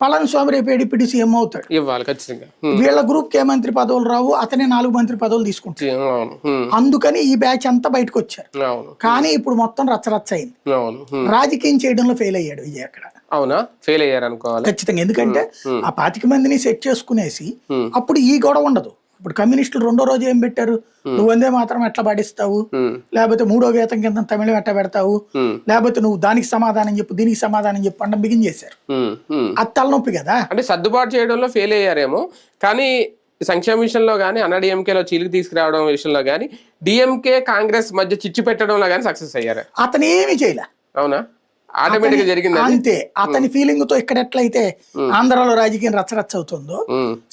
పళనిస్వామి రేపు ఏడిపిడి సీఎం అవుతాడు, ఇవ్వాలి ఖచ్చితంగా. వీళ్ళ గ్రూప్ కే మంత్రి పదవులు రావు, అతనే 4 మంత్రి పదవులు తీసుకుంటాడు. అందుకని ఈ బ్యాచ్ అంతా బయటకు వచ్చారు. కానీ ఇప్పుడు మొత్తం రచ్చరచ్చ అయింది. రాజకీయం చేయడంలో ఫెయిల్ అయ్యాడు విజయ్ అక్కడ. అవునా, ఫెయిల్ అయ్యారు అనుకోవాలి ఖచ్చితంగా. ఎందుకంటే ఆ 25 మందిని సెట్ చేసుకునేసి అప్పుడు ఈ గొడవ ఉండదు. ఇప్పుడు కమ్యూనిస్టులు 2వ రోజు ఏం పెట్టారు, నువ్వు వందే మాత్రం ఎట్లా పాటిస్తావు, లేకపోతే 3వ వేతం కింద తమిళం ఎట్లా పెడతావు, లేకపోతే నువ్వు దానికి సమాధానం చెప్పు దీనికి సమాధానం చెప్పు అంటే బిగించేశారు. అది తలనొప్పి కదా. అంటే సర్దుబాటు చేయడంలో ఫెయిల్ అయ్యారేమో, కానీ సంక్షేమ విషయంలో కానీ అన్నాడీఎంకేలో చీలికి తీసుకురావడం విషయంలో కానీ డిఎంకే కాంగ్రెస్ మధ్య చిచ్చు పెట్టడంలో కానీ సక్సెస్ అయ్యారు. అతను ఏమి చేయలే. అవునా, ఆటోమేటిక్ గా జరిగింది అంతే. అతని ఫీలింగ్ తో ఇక్కడ ఎట్లయితే ఆంధ్రాలో రాజకీయం రచ్చరచ్చ అవుతుందో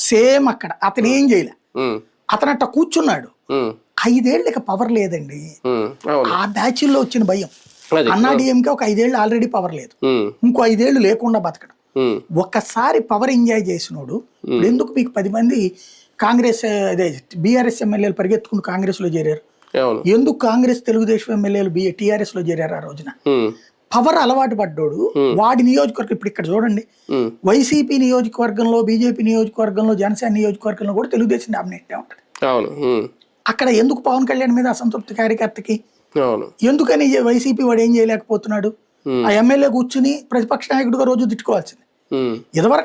సేమ్ అక్కడ అతను ఏం చేయలే. అతను అట్ట కూర్చున్నాడు. 5 ఏళ్ళు ఇక పవర్ లేదండి. ఆ బ్యాచ్ లో వచ్చిన భయం. అన్నాడీఎంకే ఒక 5 ఏళ్ళు ఆల్రెడీ పవర్ లేదు, ఇంకో 5 ఏళ్ళు లేకుండా బతకడం. ఒక్కసారి పవర్ ఎంజాయ్ చేసినోడు ఇప్పుడు ఎందుకు మీకు 10 మంది కాంగ్రెస్ అదే బీఆర్ఎస్ ఎమ్మెల్యేలు పరిగెత్తుకుని కాంగ్రెస్ లో చేరారు? ఎందుకు కాంగ్రెస్ తెలుగుదేశం ఎమ్మెల్యేలు టీఆర్ఎస్ లో చేరారు? ఆ రోజున పవర్ అలవాటు పడ్డోడు వాడి నియోజకవర్గం. ఇప్పుడు ఇక్కడ చూడండి, వైసీపీ నియోజకవర్గంలో, బీజేపీ నియోజకవర్గంలో, జనసేన నియోజకవర్గంలో కూడా తెలుగుదేశం డామినేట్ ఉంటుంది. అక్కడ ఎందుకు పవన్ కళ్యాణ్ మీద అసంతృప్తి కార్యకర్తకి? ఎందుకని వైసీపీ వాడు ఏం చేయలేకపోతున్నాడు? ఆ ఎమ్మెల్యే కూర్చుని ప్రతిపక్ష నాయకుడిగా రోజు తిట్టుకోవాల్సింది. ఇదివరకు